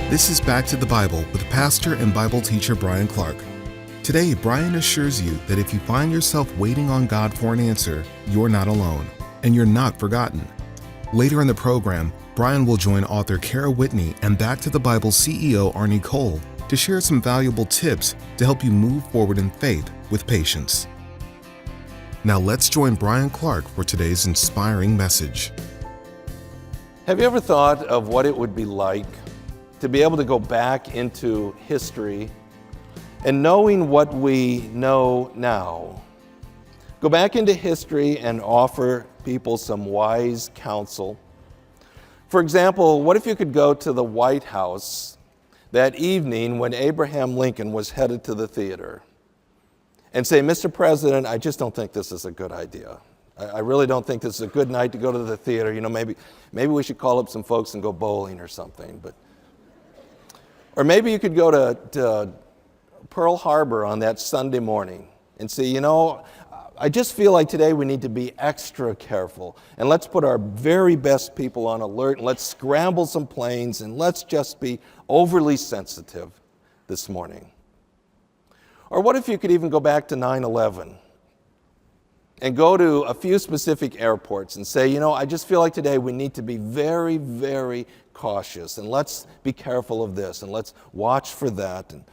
This is Back to the Bible with pastor and Bible teacher Bryan Clark. Today, Bryan assures you that if you find yourself waiting on God for an answer, you're not alone, and you're not forgotten. Later in the program, Bryan will join author Kara Whitney and Back to the Bible CEO Arnie Cole to share some valuable tips to help you move forward in faith with patience. Now let's join Bryan Clark for today's inspiring message. Have you ever thought of what it would be like to be able to go back into history and knowing what we know now, go back into history and offer people some wise counsel? For example, what if you could go to the White House that evening when Abraham Lincoln was headed to the theater and say, Mr. President, I just don't think this is a good idea. I really don't think this is a good night to go to the theater. You know, maybe we should call up some folks and go bowling or something. Or maybe you could go to Pearl Harbor on that Sunday morning and say, you know, I just feel like today we need to be extra careful. And let's put our very best people on alert, and let's scramble some planes, and let's just be overly sensitive this morning. Or what if you could even go back to 9/11 and go to a few specific airports and say, you know, I just feel like today we need to be very, very cautious, and let's be careful of this, and let's watch for that. And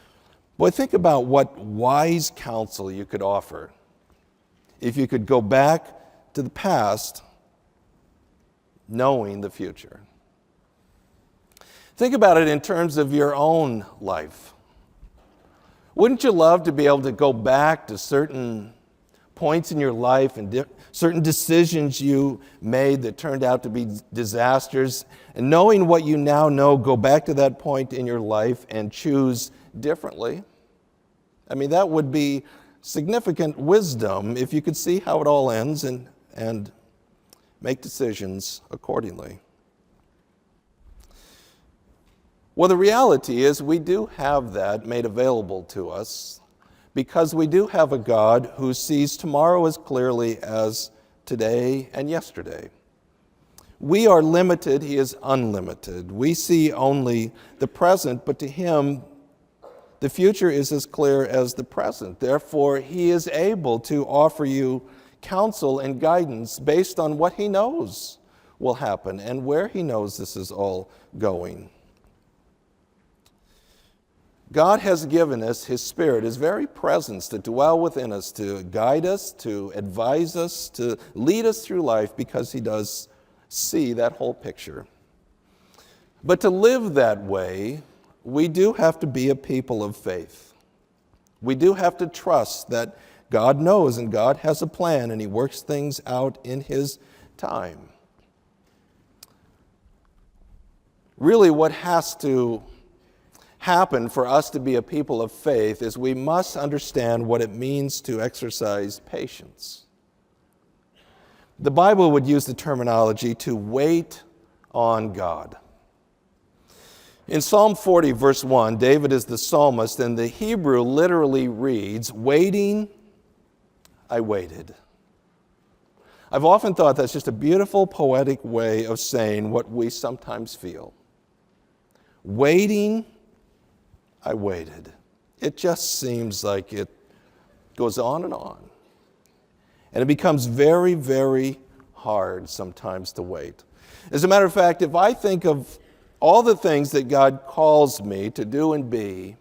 boy, think about what wise counsel you could offer if you could go back to the past knowing the future. Think about it in terms of your own life. Wouldn't you love to be able to go back to certain points in your life and certain decisions you made that turned out to be disasters, and knowing what you now know, go back to that point in your life and choose differently? I mean, that would be significant wisdom if you could see how it all ends and make decisions accordingly. Well, the reality is we do have that made available to us because we do have a God who sees tomorrow as clearly as today and yesterday. We are limited, He is unlimited. We see only the present, but to Him, the future is as clear as the present. Therefore, He is able to offer you counsel and guidance based on what He knows will happen and where He knows this is all going. God has given us His Spirit, His very presence to dwell within us, to guide us, to advise us, to lead us through life because He does see that whole picture. But to live that way, we do have to be a people of faith. We do have to trust that God knows and God has a plan and He works things out in His time. Really, what has to happen for us to be a people of faith is we must understand what it means to exercise patience. The Bible would use the terminology to wait on God. In Psalm 40, verse 1, David is the psalmist, and the Hebrew literally reads, "Waiting, I waited." I've often thought that's just a beautiful, poetic way of saying what we sometimes feel. Waiting, I waited. It just seems like it goes on. And it becomes very, very hard sometimes to wait. As a matter of fact, if I think of all the things that God calls me to do and be,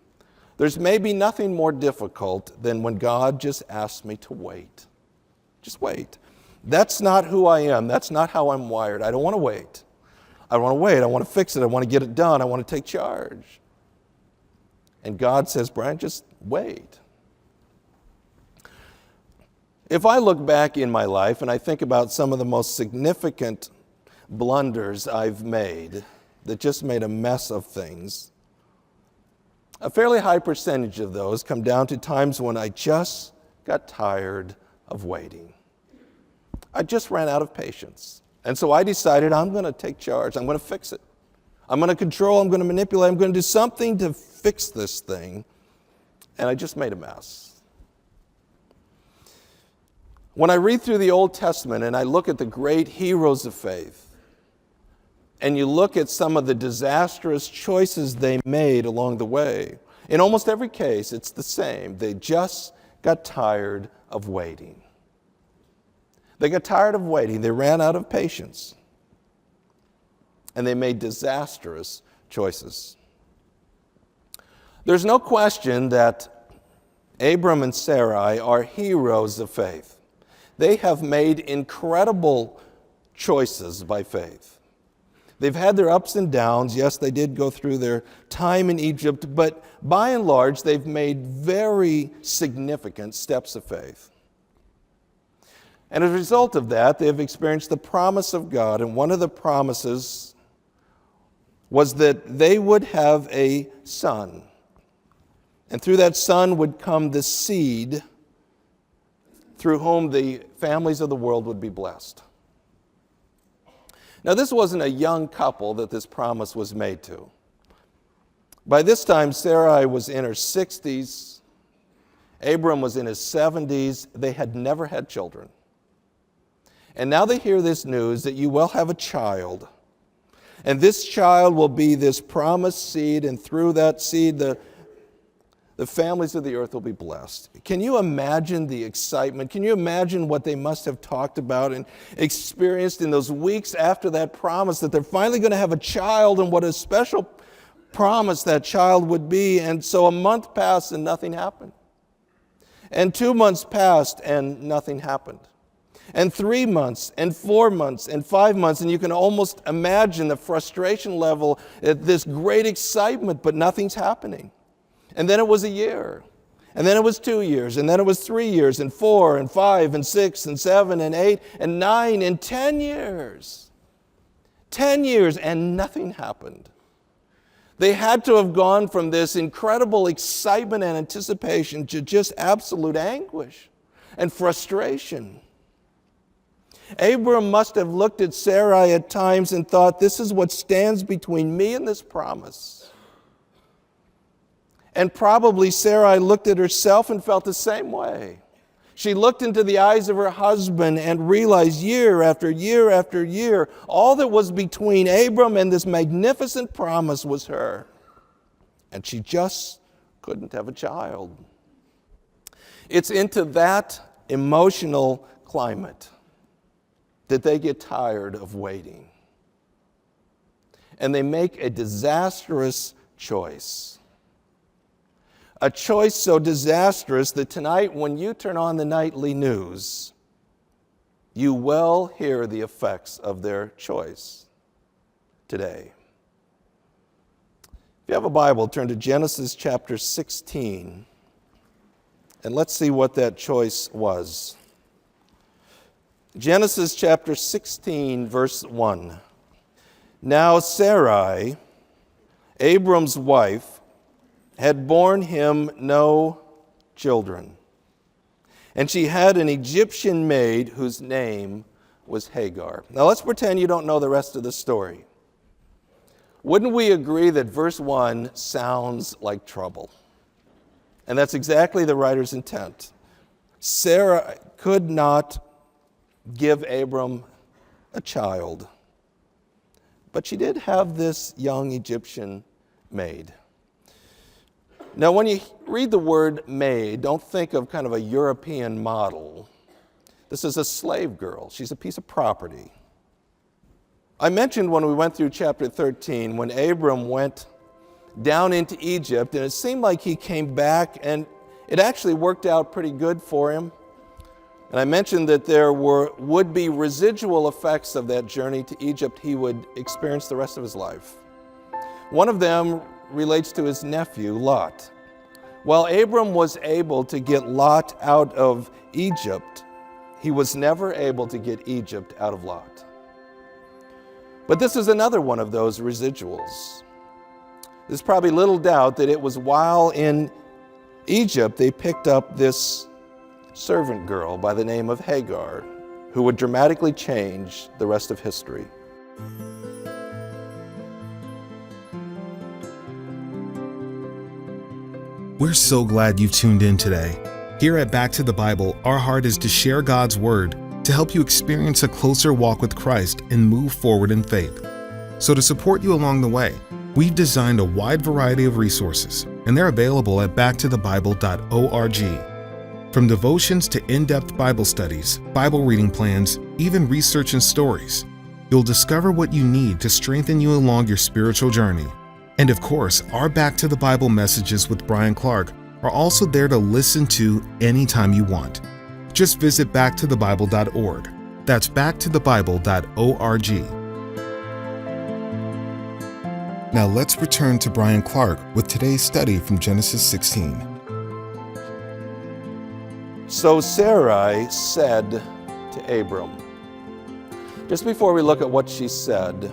there's maybe nothing more difficult than when God just asks me to wait. Just wait. That's not who I am. That's not how I'm wired. I don't want to wait. I want to wait. I want to fix it. I want to get it done. I want to take charge. And God says, Bryan, just wait. If I look back in my life and I think about some of the most significant blunders I've made that just made a mess of things, a fairly high percentage of those come down to times when I just got tired of waiting. I just ran out of patience. And so I decided I'm going to take charge. I'm going to fix it. I'm going to control. I'm going to manipulate. I'm going to do something to fix this thing. And I just made a mess. When I read through the Old Testament and I look at the great heroes of faith, and you look at some of the disastrous choices they made along the way, in almost every case, it's the same. They just got tired of waiting. They got tired of waiting. They ran out of patience. And they made disastrous choices. There's no question that Abram and Sarai are heroes of faith. They have made incredible choices by faith. They've had their ups and downs. Yes, they did go through their time in Egypt, but by and large, they've made very significant steps of faith. And as a result of that, they have experienced the promise of God, and one of the promises was that they would have a son. And through that son would come the seed through whom the families of the world would be blessed. Now, this wasn't a young couple that this promise was made to. By this time, Sarai was in her 60s. Abram was in his 70s. They had never had children. And now they hear this news that you will have a child. And this child will be this promised seed, and through that seed, the families of the earth will be blessed. Can you imagine the excitement? Can you imagine what they must have talked about and experienced in those weeks after that promise, that they're finally going to have a child, and what a special promise that child would be? And so a month passed and nothing happened. And 2 months passed and nothing happened. And 3 months, and 4 months, and 5 months, and you can almost imagine the frustration level at this great excitement, but nothing's happening. And then it was a year, and then it was 2 years, and then it was 3 years, and 4, and 5, and 6, and 7, and 8, and 9, and 10 years. 10 years, and nothing happened. They had to have gone from this incredible excitement and anticipation to just absolute anguish and frustration. Abram must have looked at Sarai at times and thought, this is what stands between me and this promise. And probably Sarai looked at herself and felt the same way. She looked into the eyes of her husband and realized year after year after year, all that was between Abram and this magnificent promise was her. And she just couldn't have a child. It's into that emotional climate that they get tired of waiting. And they make a disastrous choice. A choice so disastrous that tonight, when you turn on the nightly news, you will hear the effects of their choice today. If you have a Bible, turn to Genesis chapter 16, and let's see what that choice was. Genesis chapter 16, verse 1. Now Sarai, Abram's wife, had borne him no children, and she had an Egyptian maid whose name was Hagar. Now let's pretend you don't know the rest of the story. Wouldn't we agree that verse 1 sounds like trouble? And that's exactly the writer's intent. Sarah could not give Abram a child, but she did have this young Egyptian maid. Now, when you read the word maid, don't think of kind of a European model. This is a slave girl. She's a piece of property. I mentioned when we went through chapter 13, when Abram went down into Egypt, and it seemed like he came back, and it actually worked out pretty good for him. And I mentioned that there would be residual effects of that journey to Egypt he would experience the rest of his life. One of them relates to his nephew, Lot. While Abram was able to get Lot out of Egypt, he was never able to get Egypt out of Lot. But this is another one of those residuals. There's probably little doubt that it was while in Egypt they picked up this servant girl by the name of Hagar, who would dramatically change the rest of history. We're so glad you've tuned in today. Here at Back to the Bible, our heart is to share God's Word to help you experience a closer walk with Christ and move forward in faith. So to support you along the way, we've designed a wide variety of resources, and they're available at backtothebible.org. From devotions to in-depth Bible studies, Bible reading plans, even research and stories, you'll discover what you need to strengthen you along your spiritual journey. And of course, our Back to the Bible messages with Bryan Clark are also there to listen to anytime you want. Just visit backtothebible.org. That's backtothebible.org. Now let's return to Bryan Clark with today's study from Genesis 16. So Sarai said to Abram, just before we look at what she said,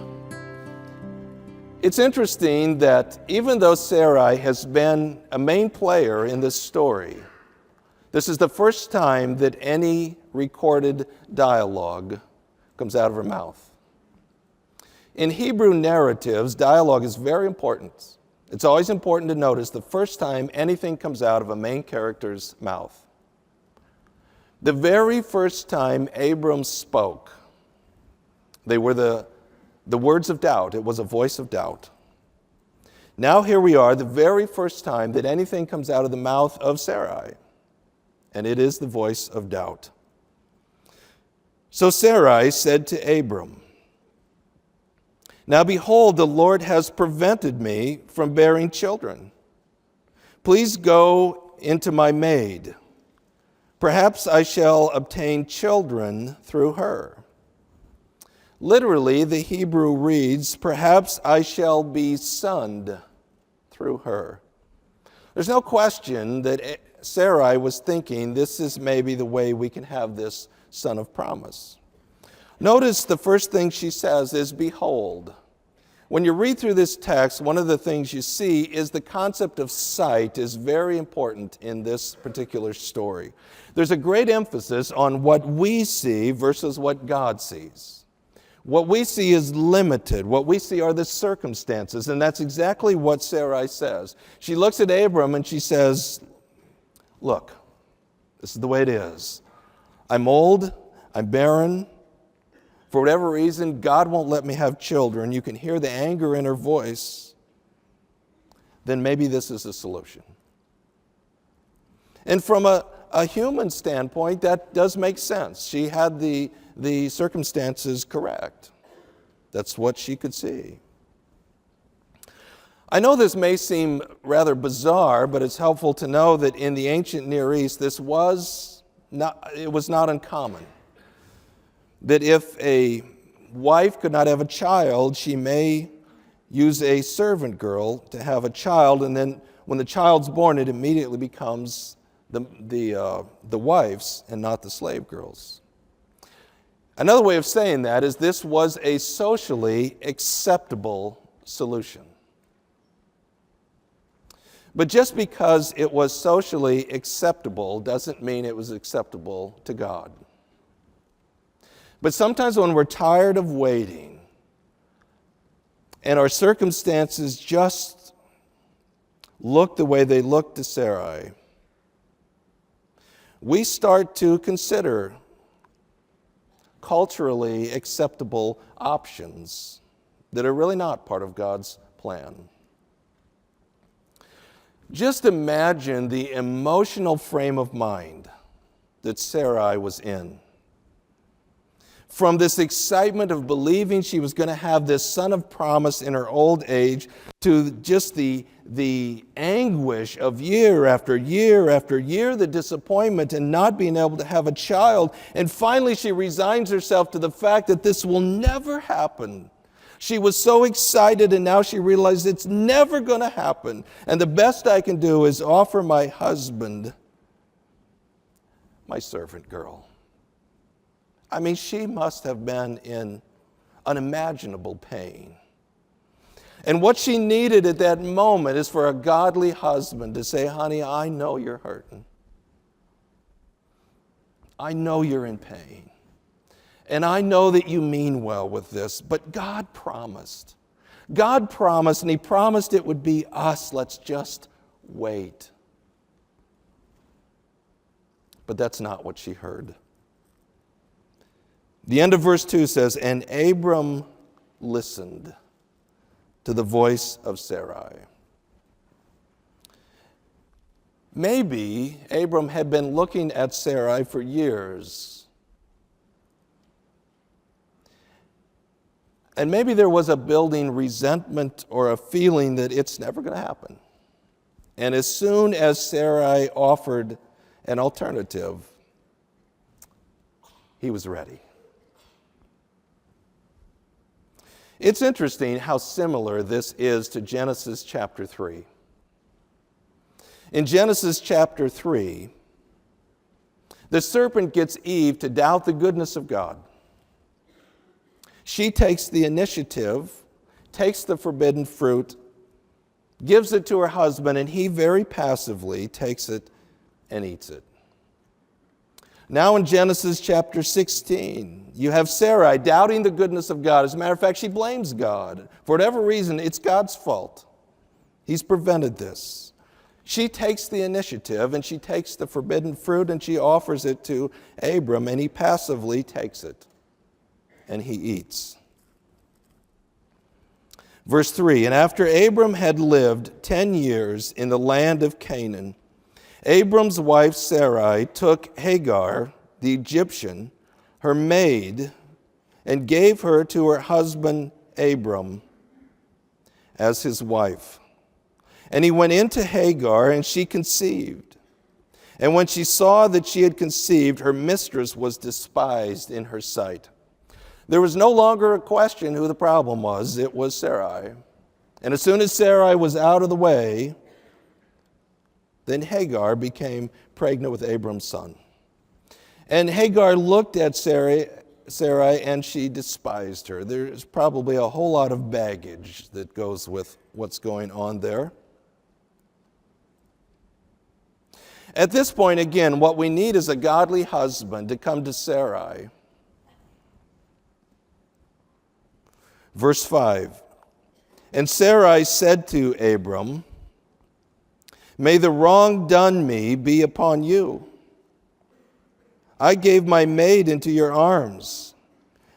it's interesting that even though Sarai has been a main player in this story, this is the first time that any recorded dialogue comes out of her mouth. In Hebrew narratives, dialogue is very important. It's always important to notice the first time anything comes out of a main character's mouth. The very first time Abram spoke, they were the words of doubt. It was a voice of doubt. Now here we are, the very first time that anything comes out of the mouth of Sarai, and it is the voice of doubt. So Sarai said to Abram, "Now behold, the Lord has prevented me from bearing children. Please go into my maid. Perhaps I shall obtain children through her." Literally, the Hebrew reads, "Perhaps I shall be sonned through her." There's no question that Sarai was thinking, this is maybe the way we can have this son of promise. Notice the first thing she says is, "Behold." When you read through this text, one of the things you see is the concept of sight is very important in this particular story. There's a great emphasis on what we see versus what God sees. What we see is limited. What we see are the circumstances, and that's exactly what Sarai says. She looks at Abram and she says, "Look, this is the way it is. I'm old, I'm barren. For whatever reason, God won't let me have children." You can hear the anger in her voice. Then maybe this is a solution. And from a human standpoint, that does make sense. She had the circumstances correct. That's what she could see. I know this may seem rather bizarre, but it's helpful to know that in the ancient Near East, it was not uncommon. That if a wife could not have a child, she may use a servant girl to have a child, and then when the child's born, it immediately becomes the wife's and not the slave girl's. Another way of saying that is this was a socially acceptable solution. But just because it was socially acceptable doesn't mean it was acceptable to God. But sometimes when we're tired of waiting and our circumstances just look the way they look to Sarai, we start to consider culturally acceptable options that are really not part of God's plan. Just imagine the emotional frame of mind that Sarai was in. From this excitement of believing she was going to have this son of promise in her old age, to just the anguish of year after year after year, the disappointment in not being able to have a child. And finally she resigns herself to the fact that this will never happen. She was so excited, and now she realized it's never going to happen. And the best I can do is offer my husband my servant girl. I mean, she must have been in unimaginable pain. And what she needed at that moment is for a godly husband to say, "Honey, I know you're hurting. I know you're in pain. And I know that you mean well with this, but God promised. God promised, and He promised it would be us. Let's just wait." But that's not what she heard. The end of verse 2 says, "And Abram listened." to the voice of Sarai. Maybe Abram had been looking at Sarai for years. And maybe there was a building resentment or a feeling that it's never going to happen. And as soon as Sarai offered an alternative, he was ready. It's interesting how similar this is to Genesis chapter 3. In Genesis chapter 3, the serpent gets Eve to doubt the goodness of God. She takes the initiative, takes the forbidden fruit, gives it to her husband, and he very passively takes it and eats it. Now in Genesis chapter 16, you have Sarai doubting the goodness of God. As a matter of fact, she blames God. For whatever reason, it's God's fault. He's prevented this. She takes the initiative, and she takes the forbidden fruit, and she offers it to Abram, and he passively takes it, and he eats. Verse 3, and after Abram had lived 10 years in the land of Canaan, Abram's wife Sarai took Hagar, the Egyptian, her maid, and gave her to her husband Abram as his wife. And he went into Hagar, and she conceived. And when she saw that she had conceived, her mistress was despised in her sight. There was no longer a question who the problem was. It was Sarai. And as soon as Sarai was out of the way, then Hagar became pregnant with Abram's son. And Hagar looked at Sarai, and she despised her. There's probably a whole lot of baggage that goes with what's going on there. At this point, again, what we need is a godly husband to come to Sarai. Verse 5, and Sarai said to Abram, may the wrong done me be upon you. I gave my maid into your arms,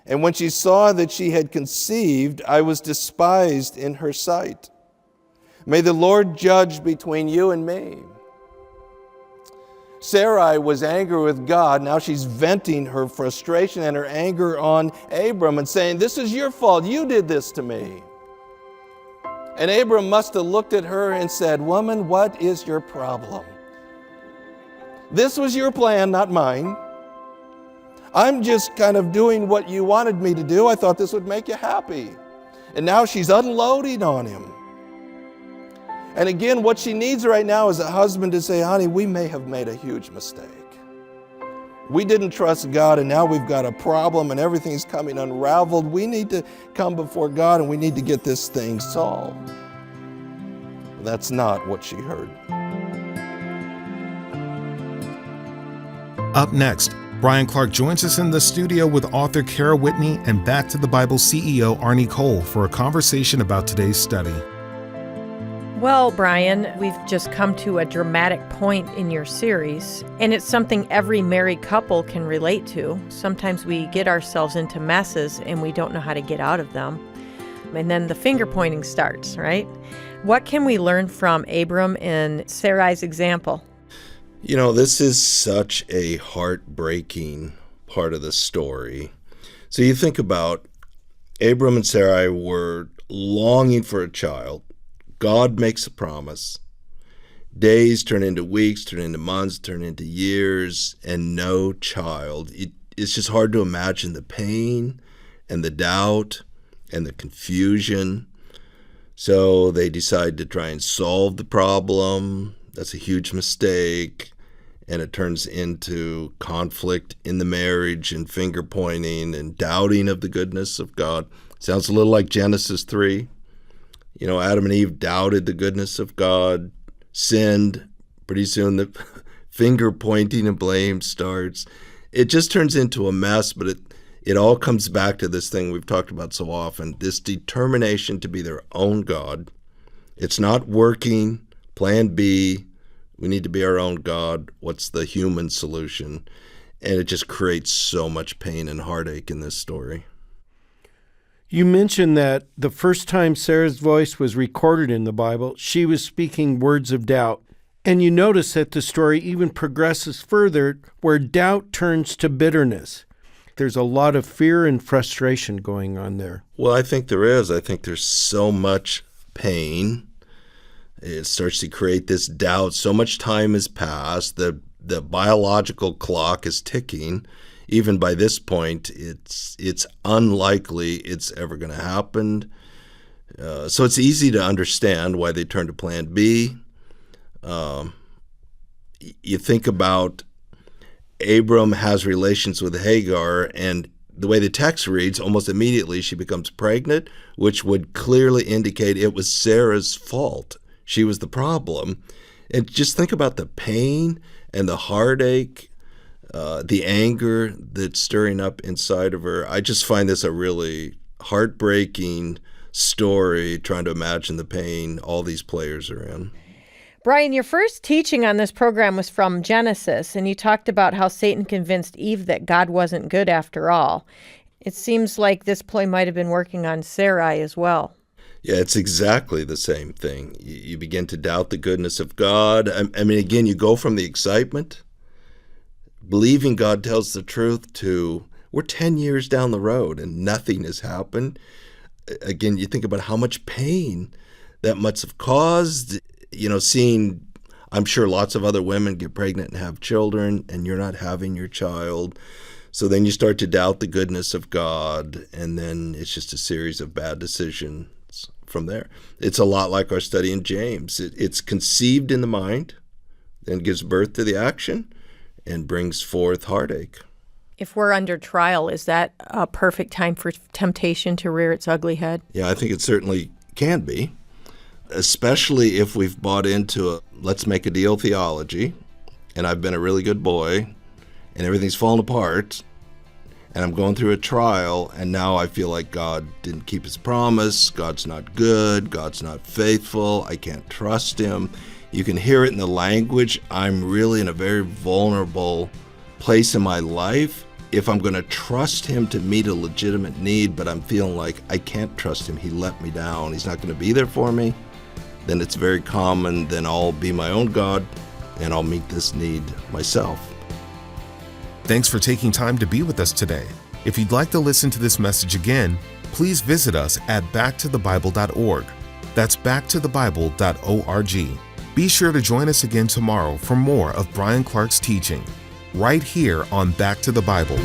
and when she saw that she had conceived, I was despised in her sight. May the Lord judge between you and me. Sarai was angry with God. Now she's venting her frustration and her anger on Abram and saying, this is your fault. You did this to me. And Abram must have looked at her and said, woman, what is your problem? This was your plan, not mine. I'm just kind of doing what you wanted me to do. I thought this would make you happy. And now she's unloading on him. And again, what she needs right now is a husband to say, honey, we may have made a huge mistake. We didn't trust God, and now we've got a problem, and everything's coming unraveled. We need to come before God, and we need to get this thing solved. That's not what she heard. Up next, Bryan Clark joins us in the studio with author Kara Whitney and Back to the Bible CEO Arnie Cole for a conversation about today's study. Well, Bryan, we've just come to a dramatic point in your series, and it's something every married couple can relate to. Sometimes we get ourselves into messes and we don't know how to get out of them. And then the finger pointing starts, right? What can we learn from Abram and Sarai's example? You know, this is such a heartbreaking part of the story. So you think about Abram and Sarai were longing for a child. God makes a promise. Days turn into weeks, turn into months, turn into years, and no child. It's just hard to imagine the pain and the doubt and the confusion. So they decide to try and solve the problem. That's a huge mistake. And it turns into conflict in the marriage and finger pointing and doubting of the goodness of God. Sounds a little like Genesis 3. You know, Adam and Eve doubted the goodness of God, sinned. Pretty soon the finger pointing and blame starts. It just turns into a mess, but it all comes back to this thing we've talked about so often, this determination to be their own God. It's not working. Plan B. We need to be our own God. What's the human solution? And it just creates so much pain and heartache in this story. You mentioned that the first time Sarah's voice was recorded in the Bible, she was speaking words of doubt. And you notice that the story even progresses further where doubt turns to bitterness. There's a lot of fear and frustration going on there. Well, I think there is. I think there's so much pain. It starts to create this doubt. So much time has passed. The biological clock is ticking. Even by this point, it's unlikely it's ever going to happen. So it's easy to understand why they turn to Plan B. You think about Abram has relations with Hagar, and the way the text reads, almost immediately she becomes pregnant, which would clearly indicate it was Sarah's fault. She was the problem. And just think about the pain and the heartache, the anger that's stirring up inside of her. I just find this a really heartbreaking story, trying to imagine the pain all these players are in. Bryan, your first teaching on this program was from Genesis, and you talked about how Satan convinced Eve that God wasn't good after all. It seems like this ploy might have been working on Sarai as well. Yeah, it's exactly the same thing. You begin to doubt the goodness of God. I mean, again, you go from the excitement, believing God tells the truth, to we're 10 years down the road and nothing has happened. Again, you think about how much pain that must have caused. Seeing, I'm sure, lots of other women get pregnant and have children, and you're not having your child. So then you start to doubt the goodness of God, and then it's just a series of bad decisions from there. It's a lot like our study in James. It's conceived in the mind, then gives birth to the action, and brings forth heartache. If we're under trial, is that a perfect time for temptation to rear its ugly head? Yeah, I think it certainly can be. Especially if we've bought into a let's make a deal theology, and I've been a really good boy, and everything's fallen apart, and I'm going through a trial, and now I feel like God didn't keep his promise, God's not good, God's not faithful, I can't trust him. You can hear it in the language. I'm really in a very vulnerable place in my life. If I'm going to trust him to meet a legitimate need, but I'm feeling like I can't trust him, he let me down, he's not going to be there for me, then it's very common, then I'll be my own God and I'll meet this need myself. Thanks for taking time to be with us today. If you'd like to listen to this message again, please visit us at backtothebible.org. That's backtothebible.org. Be sure to join us again tomorrow for more of Bryan Clark's teaching, right here on Back to the Bible.